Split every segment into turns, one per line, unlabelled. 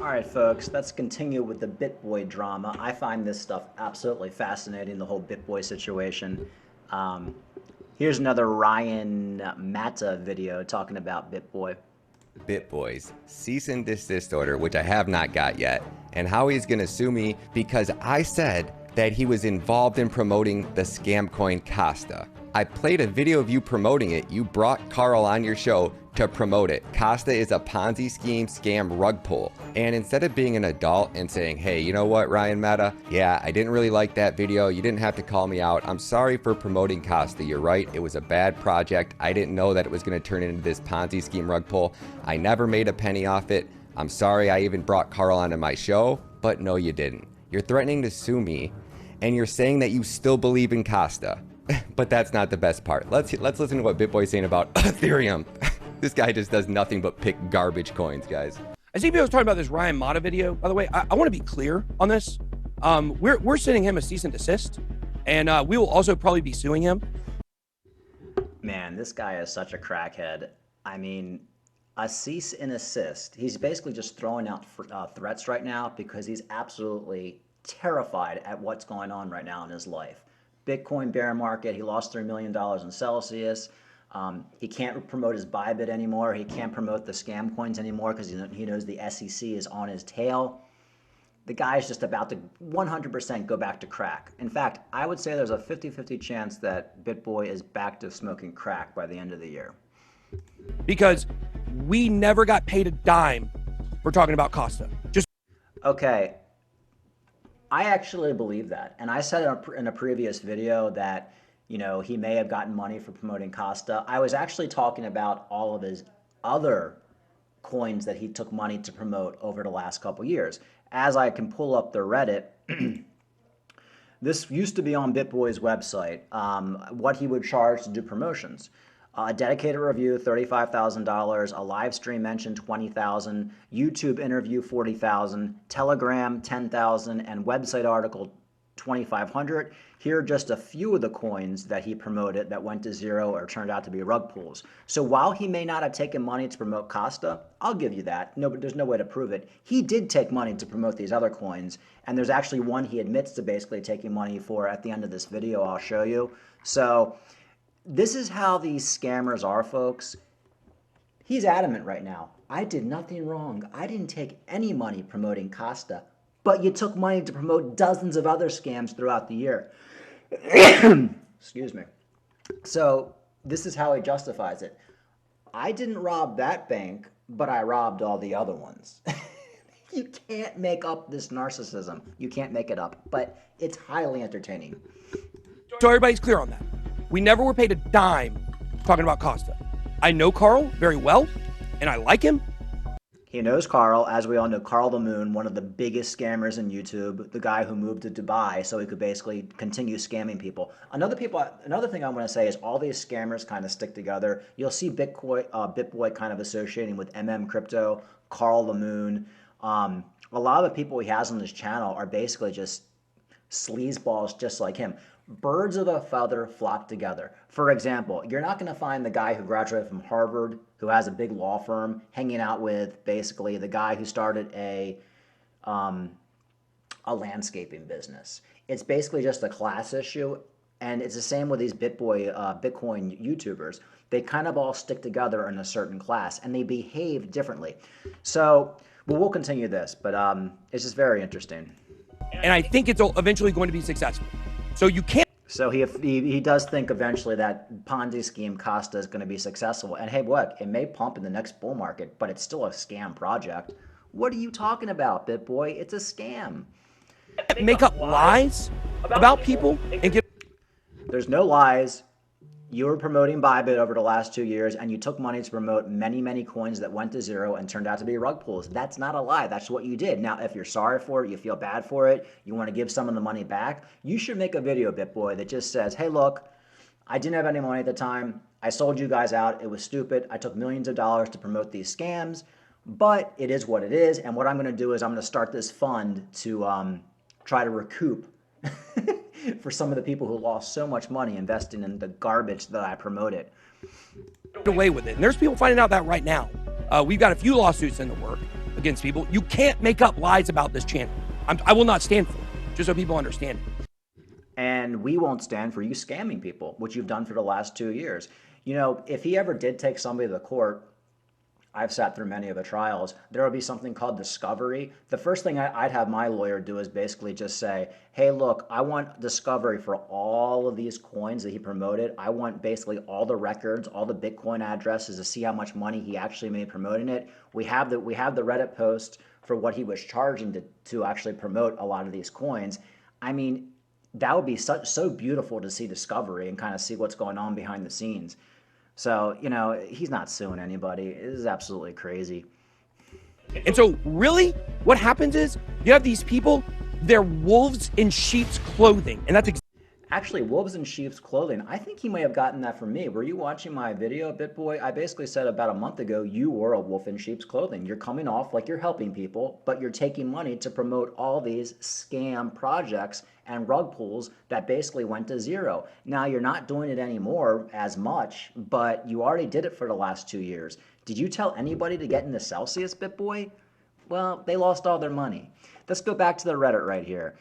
All right, folks, let's continue with the Bitboy drama. I find this stuff absolutely fascinating, the whole Bitboy situation. Um, Here's another Ryan Matta video talking about Bitboy.
Bitboy's cease and desist order, which I have not got yet, and how he's going to sue me because I said that he was involved in promoting the scam coin Costa. I played a video of you promoting it. You brought Carl on your show to promote it. Costa is a Ponzi scheme scam rug pull. And instead of being an adult and saying, hey, you know what, Ryan Meta? Yeah, I didn't really like that video. You didn't have to call me out. I'm sorry for promoting Costa. You're right. It was a bad project. I didn't know that it was going to turn into this Ponzi scheme rug pull. I never made a penny off it. I'm sorry I even brought Carl onto my show, but no, you didn't. You're threatening to sue me, and you're saying that you still believe in Costa. But that's not the best part. Let's listen to what Bitboy's saying about Ethereum. This guy just does nothing but pick garbage coins, guys.
I see people talking about this Ryan Mata video. By the way, I want to be clear on this. We're sending him a cease and desist, and we will also probably be suing him.
Man, this guy is such a crackhead. I mean, a cease and desist. He's basically just throwing out threats right now because he's absolutely terrified at what's going on right now in his life. Bitcoin bear market, he lost $3 million in Celsius. He can't promote his Bybit anymore. He can't promote the scam coins anymore because he knows the SEC is on his tail. The guy's just about to 100% go back to crack. In fact, I would say there's a 50-50 chance that Bitboy is back to smoking crack by the end of the year.
Because we never got paid a dime for talking about Costa.
Okay. I actually believe that. And I said in a previous video that, you know, he may have gotten money for promoting Costa. I was actually talking about all of his other coins that he took money to promote over the last couple years. As I can pull up the Reddit, this used to be on Bitboy's website, what he would charge to do promotions. A dedicated review, $35,000. A live stream mention, $20,000. YouTube interview, $40,000. Telegram, $10,000. And website article, $2,500. Here are just a few of the coins that he promoted that went to zero or turned out to be rug pulls. So while he may not have taken money to promote Costa, I'll give you that. No, but there's no way to prove it. He did take money to promote these other coins, and there's actually one he admits to basically taking money for at the end of this video I'll show you. So this is how these scammers are, folks. He's adamant right now. I did nothing wrong. I didn't take any money promoting Costa, but you took money to promote dozens of other scams throughout the year. Excuse me. So this is how he justifies it. I didn't rob that bank, but I robbed all the other ones. You can't make up this narcissism. You can't make it up, but it's highly entertaining.
So everybody's clear on that. We never were paid a dime talking about Costa. I know Carl very well, and I like him.
He knows Carl. As we all know, Carl the Moon, one of the biggest scammers in YouTube, the guy who moved to Dubai so he could basically continue scamming people. Another thing I want to say is all these scammers kind of stick together. You'll see Bitboy kind of associating with mmcrypto, Carl the Moon. A lot of the people he has on this channel are basically just sleazeballs just like him. Birds of a feather flock together. For example, you're not going to find the guy who graduated from Harvard, who has a big law firm, hanging out with basically the guy who started a landscaping business. It's basically just a class issue, and it's the same with these Bitboy, Bitcoin YouTubers. They kind of all stick together in a certain class, and they behave differently. So, well, we'll continue this, but it's just very interesting.
And I think it's eventually going to be successful. So you can't.
So he does think eventually that Ponzi scheme Costa is going to be successful. And hey, look, it may pump in the next bull market, but it's still a scam project. What are you talking about, Bitboy? It's a scam.
Make up lies about people and get.
There's no lies. You were promoting Bybit over the last 2 years, and you took money to promote many, many coins that went to zero and turned out to be rug pulls. That's not a lie. That's what you did. Now, if you're sorry for it, you feel bad for it, you want to give some of the money back, you should make a video, Bitboy, that just says, hey, look, I didn't have any money at the time. I sold you guys out. It was stupid. I took millions of dollars to promote these scams, but it is what it is. And what I'm going to do is I'm going to start this fund to try to recoup for some of the people who lost so much money investing in the garbage that I promoted.
Away with it. And there's people finding out that right now. We've got a few lawsuits in the work. against people. You can't make up lies about this channel. I will not stand for it, just so people understand it.
And we won't stand for you scamming people, which you've done for the last 2 years. You know, if he ever did take somebody to the court, I've sat through many of the trials, there would be something called discovery. The first thing I'd have my lawyer do is basically just say, hey, look, I want discovery for all of these coins that he promoted. I want basically all the records, all the Bitcoin addresses to see how much money he actually made promoting it. We have the Reddit post for what he was charging to actually promote a lot of these coins. I mean, that would be so beautiful to see discovery and kind of see what's going on behind the scenes. So, you know, he's not suing anybody. This is absolutely crazy.
And so really what happens is you have these people, they're wolves in sheep's clothing. And that's
Actually, wolves in sheep's clothing. I think he may have gotten that from me. Were you watching my video, Bitboy? I basically said about a month ago, you were a wolf in sheep's clothing. You're coming off like you're helping people, but you're taking money to promote all these scam projects and rug pulls that basically went to zero. Now, you're not doing it anymore as much, but you already did it for the last 2 years. Did you tell anybody to get into Celsius, Bitboy? Well, they lost all their money. Let's go back to the Reddit right here.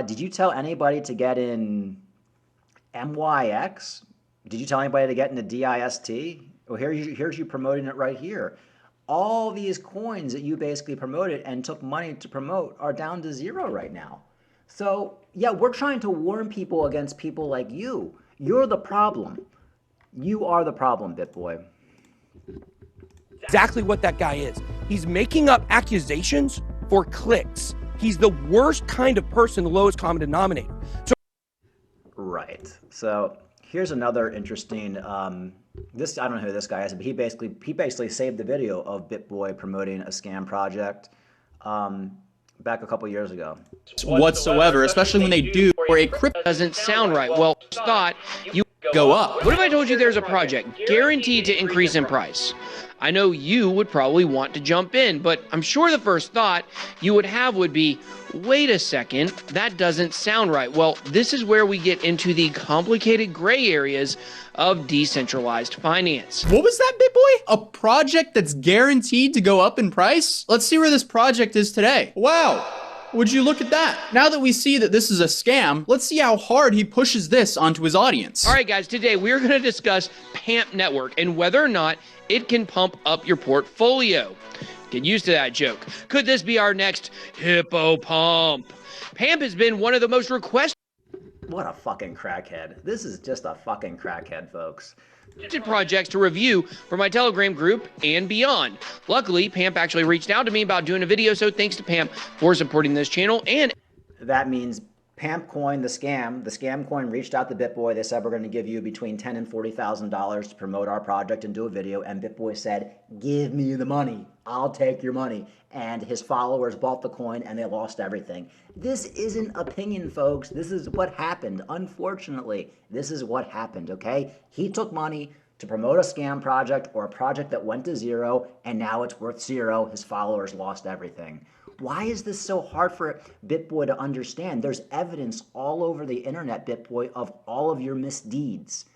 Did you tell anybody to get in MYX? Did you tell anybody to get into DIST? Well, here's you promoting it right here. All these coins that you basically promoted and took money to promote are down to zero right now. So, yeah, we're trying to warn people against people like you. You're the problem. You are the problem, Bitboy.
exactly what that guy is. He's making up accusations for clicks. He's the worst kind of person, the lowest common denominator. So
Right. So here's another interesting. I don't know who this guy is, but he basically saved the video of Bitboy promoting a scam project back a couple years ago.
Whatsoever, especially when they do, or a crypto
Doesn't sound right. Well, thought you
go up.
What if I told you there's a project guaranteed to increase in price? I know you would probably want to jump in, but I'm sure the first thought you would have would be, wait a second, that doesn't sound right. Well, this is where we get into the complicated gray areas of decentralized finance.
What was that, Bitboy? A project that's guaranteed to go up in price? Let's see where this project is today. Wow. Would you look at that? Now that we see that this is a scam, let's see how hard he pushes this onto his audience.
All right, guys, today we're going to discuss PAMP Network and whether or not it can pump up your portfolio. Get used to that joke. Could this be our next hippo pump? PAMP has been one of the most requested
What a fucking crackhead. This is just a fucking crackhead, folks.
projects to review for my Telegram group and beyond. Luckily, PAMP actually reached out to me about doing a video, so thanks to PAMP for supporting this channel. And
That means Pamp Coin, the scam coin reached out to Bitboy. They said we're going to give you between $10,000 and $40,000 to promote our project and do a video. And Bitboy said, give me the money. I'll take your money. And his followers bought the coin and they lost everything. This isn't opinion, folks. This is what happened. Unfortunately, this is what happened, okay? He took money to promote a scam project or a project that went to zero, and now it's worth zero. His followers lost everything. Why is this so hard for Bitboy to understand? There's evidence all over the internet, Bitboy, of all of your misdeeds.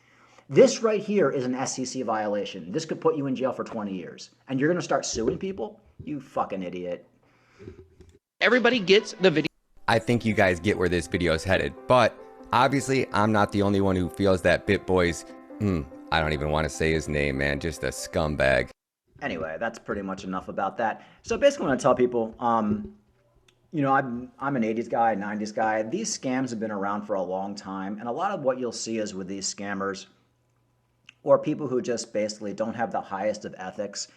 This right here is an SEC violation. This could put you in jail for 20 years. And you're going to start suing people? You fucking idiot.
everybody gets the video.
I think you guys get where this video is headed, but obviously I'm not the only one who feels that Bitboy's, I don't even want to say his name, man, just a scumbag.
Anyway, that's pretty much enough about that. So basically, I'm going to tell people, you know, I'm an 80s guy, 90s guy. These scams have been around for a long time, and a lot of what you'll see is with these scammers or people who just basically don't have the highest of ethics.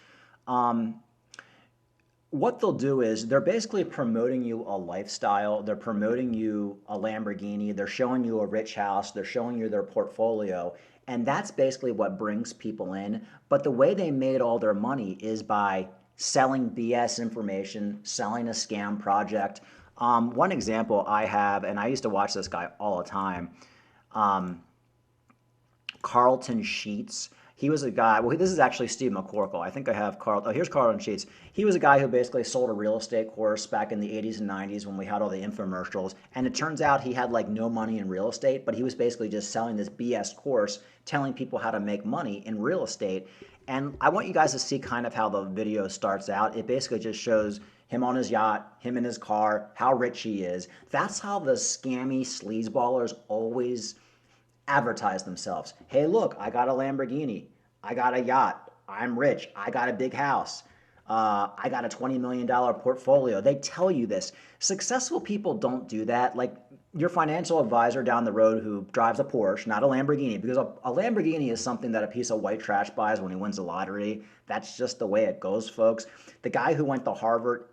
What they'll do is they're basically promoting you a lifestyle. They're promoting you a Lamborghini. They're showing you a rich house. They're showing you their portfolio. And that's basically what brings people in. But the way they made all their money is by selling BS information, selling a scam project. One example I have, and I used to watch this guy all the time, Carlton Sheets. He was a guy, well, this is actually Steve McCorkle. I think I have Carl. Oh, here's Carlton Sheets. He was a guy who basically sold a real estate course back in the 80s and 90s when we had all the infomercials. And it turns out he had like no money in real estate, but he was basically just selling this BS course, telling people how to make money in real estate. And I want you guys to see kind of how the video starts out. It basically just shows him on his yacht, him in his car, how rich he is. That's how the scammy sleazeballers always advertise themselves. Hey, look, I got a Lamborghini. I got a yacht. I'm rich. I got a big house. I got a $20 million portfolio. They tell you this. Successful people don't do that. Like your financial advisor down the road who drives a Porsche, not a Lamborghini, because a Lamborghini is something that a piece of white trash buys when he wins the lottery. That's just the way it goes, folks. The guy who went to Harvard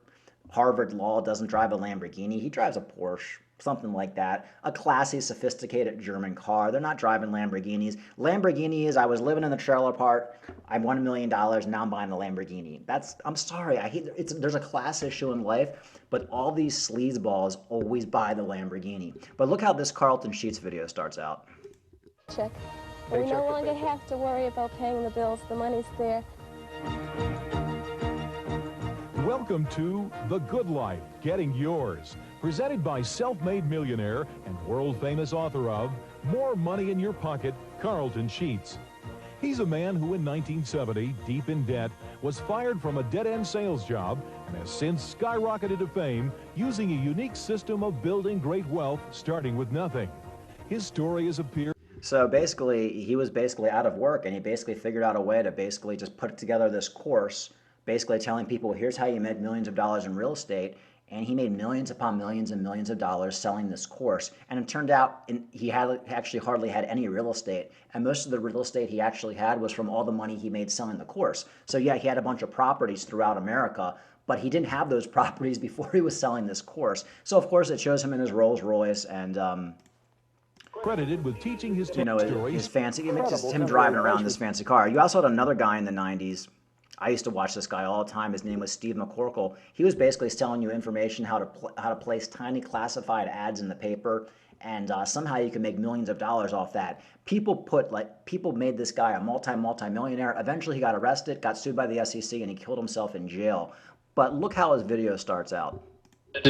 Law doesn't drive a Lamborghini. He drives a Porsche, something like that. A classy, sophisticated German car. They're not driving Lamborghinis. Lamborghini is, I was living in the trailer park. I won $1 million. Now I'm buying a Lamborghini. I'm sorry. I hate there's a class issue in life, but all these sleazeballs always buy the Lamborghini. But look how this Carlton Sheets video starts out.
Check. We no longer have to worry about paying the bills. The money's there.
Welcome to The Good Life, Getting Yours, presented by self-made millionaire and world-famous author of More Money in Your Pocket, Carlton Sheets. He's a man who in 1970, deep in debt, was fired from a dead-end sales job and has since skyrocketed to fame using a unique system of building great wealth starting with nothing. His story has appeared.
So basically, he was basically out of work, and he basically figured out a way to basically just put together this course, basically telling people, here's how you make millions of dollars in real estate. And he made millions upon millions and millions of dollars selling this course. And it turned out he had actually hardly had any real estate. And most of the real estate he actually had was from all the money he made selling the course. So yeah, he had a bunch of properties throughout America, but he didn't have those properties before he was selling this course. So of course it shows him in his Rolls Royce and
credited with teaching his
his fancy, just him driving around this fancy car. You also had another guy in the 90s. I used to watch this guy all the time. His name was Steve McCorkle. He was basically selling you information how to place tiny classified ads in the paper, and somehow you can make millions of dollars off that. People made this guy a multi-millionaire. Eventually he got arrested, got sued by the SEC, and he killed himself in jail. But look how his video starts out.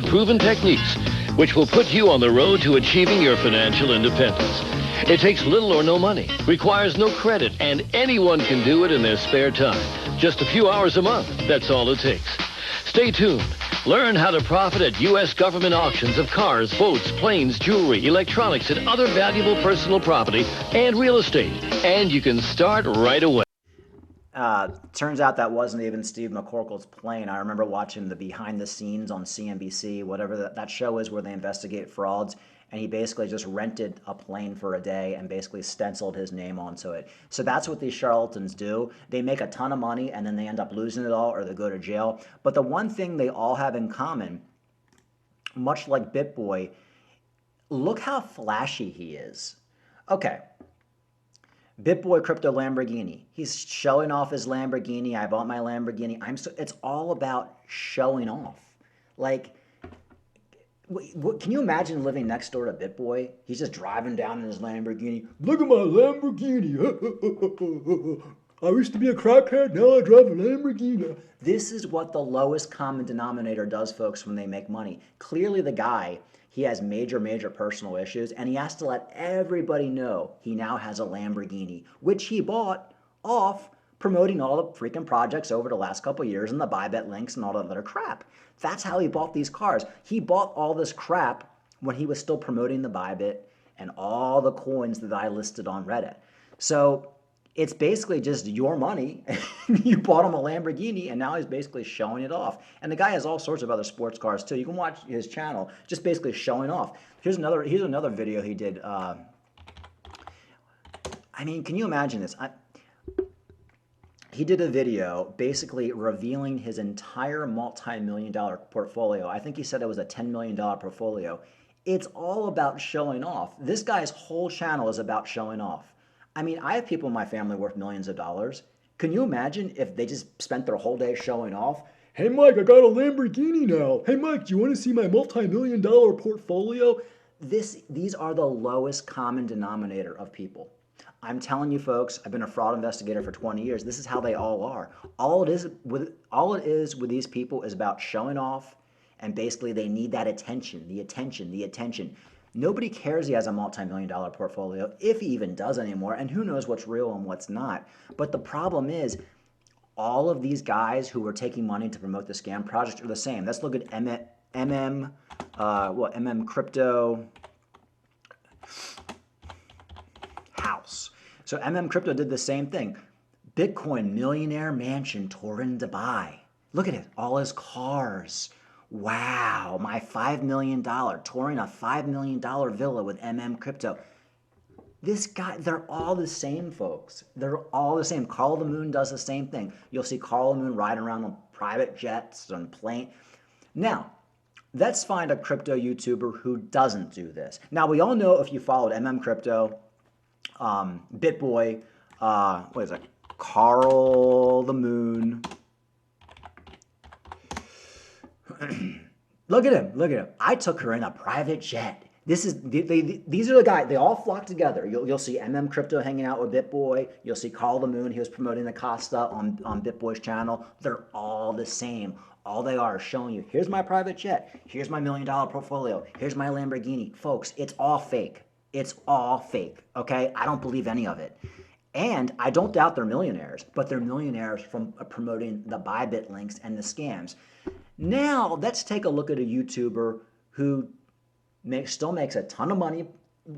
Proven techniques which will put you on the road to achieving your financial independence. It takes little or no money, requires no credit, and anyone can do it in their spare time. Just a few hours a month, that's all it takes. Stay tuned. Learn how to profit at U.S. government auctions of cars, boats, planes, jewelry, electronics, and other valuable personal property and real estate. And you can start right away.
Turns out that wasn't even Steve McCorkle's plane. I remember watching the behind the scenes on CNBC, whatever that show is where they investigate frauds, and he basically just rented a plane for a day and basically stenciled his name onto it. So that's what these charlatans do. They make a ton of money and then they end up losing it all or they go to jail. But the one thing they all have in common, much like Bitboy, look how flashy he is. Okay. Bitboy Crypto Lamborghini. He's showing off his Lamborghini. I bought my Lamborghini. It's all about showing off. Like, can you imagine living next door to Bitboy? He's just driving down in his Lamborghini. Look at my Lamborghini. I used to be a crackhead. Now I drive a Lamborghini. This is what the lowest common denominator does, folks, when they make money. Clearly the guy, he has major personal issues, and he has to let everybody know he now has a Lamborghini, which he bought off promoting all the freaking projects over the last couple of years and the buy bet links and all that other crap. That's how he bought these cars. He bought all this crap when he was still promoting the Bybit and all the coins that I listed on Reddit. So it's basically just your money. You bought him a Lamborghini, and now he's basically showing it off. And the guy has all sorts of other sports cars too. You can watch his channel, just basically showing off. Here's another video he did. I mean, can you imagine this? He did a video basically revealing his entire multi-million-dollar portfolio. I think he said it was a $10 million portfolio. It's all about showing off. This guy's whole channel is about showing off. I mean, I have people in my family worth millions of dollars. Can you imagine if they just spent their whole day showing off? Hey, Mike, I got a Lamborghini now. Hey, Mike, do you want to see my multi-million-dollar portfolio? These are the lowest common denominator of people. I'm telling you folks, I've been a fraud investigator for 20 years. This is how they all are. All it is with these people is about showing off, and basically they need that attention, the attention. Nobody cares he has a multi-million-dollar portfolio, if he even does anymore, and who knows what's real and what's not. But the problem is, all of these guys who are taking money to promote the scam project are the same. Let's look at mmcrypto house. So mmcrypto did the same thing. Bitcoin millionaire mansion touring Dubai. Look at it, all his cars. Wow, my $5 million, touring a $5 million villa with mmcrypto. This guy, they're all the same, folks. They're all the same. Carl the Moon does the same thing. You'll see Carl the Moon riding around on private jets, on plane. Now, let's find a crypto YouTuber who doesn't do this. Now, we all know if you followed mmcrypto, Bitboy, what is it? Carl the Moon. Look at him. I took her in a private jet. These are the guys. They all flock together. You'll see mmcrypto hanging out with Bitboy. You'll see Carl the Moon. He was promoting the Costa on Bitboy's channel. They're all the same. All they are is showing you, here's my private jet. Here's my $1 million portfolio. Here's my Lamborghini. Folks, it's all fake. It's all fake, okay? I don't believe any of it. And I don't doubt they're millionaires, but they're millionaires from promoting the Bybit links and the scams. Now, let's take a look at a YouTuber who still makes a ton of money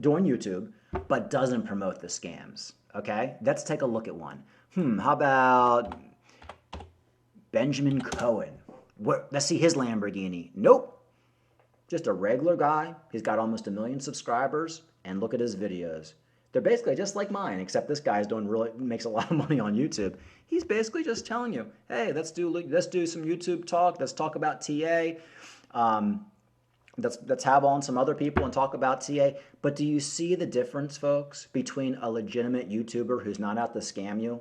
doing YouTube, but doesn't promote the scams, okay? Let's take a look at one. How about Benjamin Cohen? Let's see his Lamborghini. Nope. Just a regular guy. He's got almost 1 million subscribers, and look at his videos. They're basically just like mine, except this guy's makes a lot of money on YouTube. He's basically just telling you, hey, let's do some YouTube talk. Let's talk about TA. Let's have on some other people and talk about TA. But do you see the difference, folks, between a legitimate YouTuber who's not out to scam you?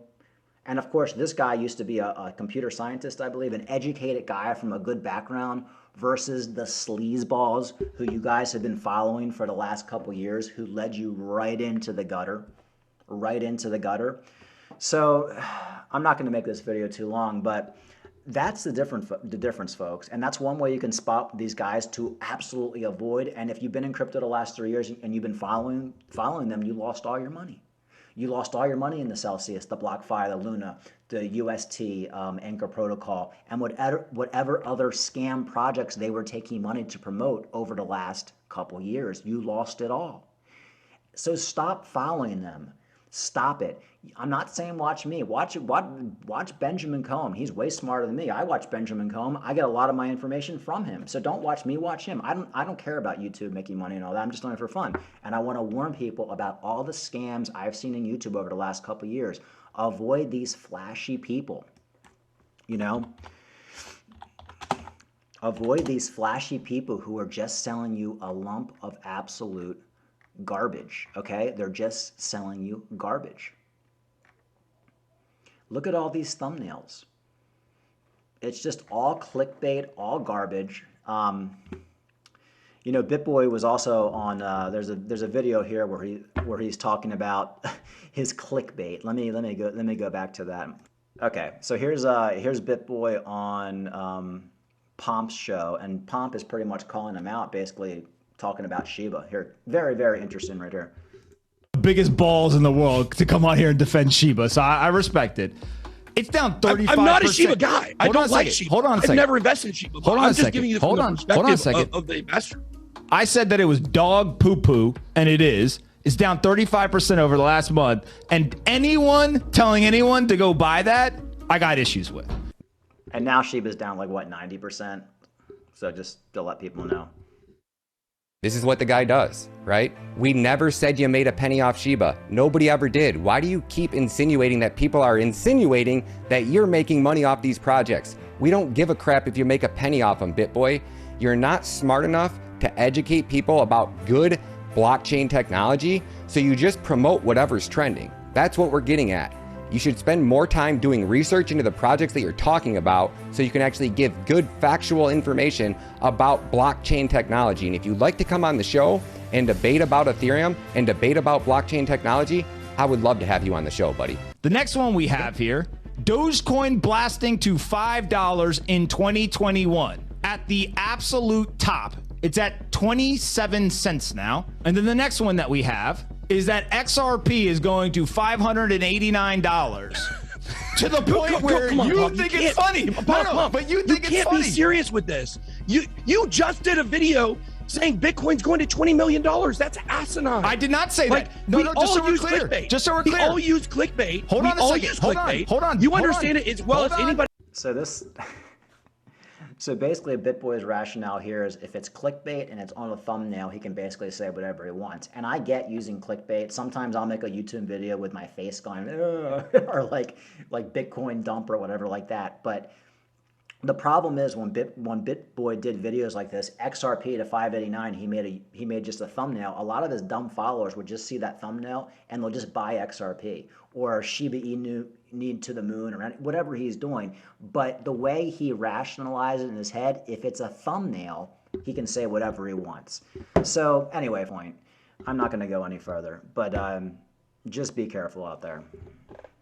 And of course, this guy used to be a computer scientist, I believe, an educated guy from a good background, versus the sleazeballs who you guys have been following for the last couple years, who led you right into the gutter. So I'm not going to make this video too long, but that's the difference, folks. And that's one way you can spot these guys to absolutely avoid. And if you've been in crypto the last 3 years and you've been following them, you lost all your money. You lost all your money in the Celsius, the BlockFi, the Luna, the UST, Anchor Protocol, and whatever other scam projects they were taking money to promote over the last couple years. You lost it all. So stop following them. Stop it. I'm not saying watch me. Watch Benjamin Cohen. He's way smarter than me. I watch Benjamin Cohen. I get a lot of my information from him. So don't watch me, watch him. I don't care about YouTube making money and all that. I'm just doing it for fun. And I want to warn people about all the scams I've seen in YouTube over the last couple of years. Avoid these flashy people. You know? Avoid these flashy people who are just selling you a lump of absolute garbage, okay? They're just selling you garbage. Look at all these thumbnails. It's just all clickbait, all garbage. You know, Bitboy was also on. There's a video here where he's talking about his clickbait. Let me go back to that. Okay, so here's Bitboy on Pomp's show, and Pomp is pretty much calling him out, basically talking about Shiba. Here, very, very interesting right here.
Biggest balls in the world to come out here and defend Shiba, so I respect it. It's down 35%.
I'm not a Shiba guy. I don't like Shiba.
Hold on a second.
I've never invested in Shiba.
Hold on
I'm
a
just
second.
giving you
Hold
the
on.
perspective
Hold on a second.
of the investor.
I said that it was dog poo-poo, and it is. It's down 35% over the last month, and anyone telling anyone to go buy that, I got issues with.
And now Shiba's down like, what, 90%? So just to let people know.
This is what the guy does, right? We never said you made a penny off Shiba. Nobody ever did. Why do you keep insinuating that people are insinuating that you're making money off these projects? We don't give a crap if you make a penny off them, Bitboy. You're not smart enough to educate people about good blockchain technology, so you just promote whatever's trending. That's what we're getting at. You should spend more time doing research into the projects that you're talking about so you can actually give good factual information about blockchain technology. And if you'd like to come on the show and debate about Ethereum and debate about blockchain technology, I would love to have you on the show, buddy.
The next one we have here, Dogecoin blasting to $5 in 2021. At the absolute top, it's at 27 cents now. And then the next one that we have is that XRP is going to $589. To the point where you think it's funny. No, but you think it's funny.
You can't be serious with this. You just did a video saying Bitcoin's going to $20 million. That's asinine.
I did not say that. No, just so we're clear.
Clickbait.
Just so we're
We
clear.
all use clickbait.
Hold on a second. Hold on.
You understand it as well as anybody.
So basically, Bitboy's rationale here is if it's clickbait and it's on a thumbnail, he can basically say whatever he wants. And I get using clickbait. Sometimes I'll make a YouTube video with my face going, or like Bitcoin dump or whatever like that. But the problem is when Bitboy did videos like this, XRP to 589, he made just a thumbnail. A lot of his dumb followers would just see that thumbnail and they'll just buy XRP or Shiba Inu need to the moon or whatever he's doing. But the way he rationalizes it in his head, if it's a thumbnail, he can say whatever he wants. So anyway, I'm not going to go any further, but just be careful out there.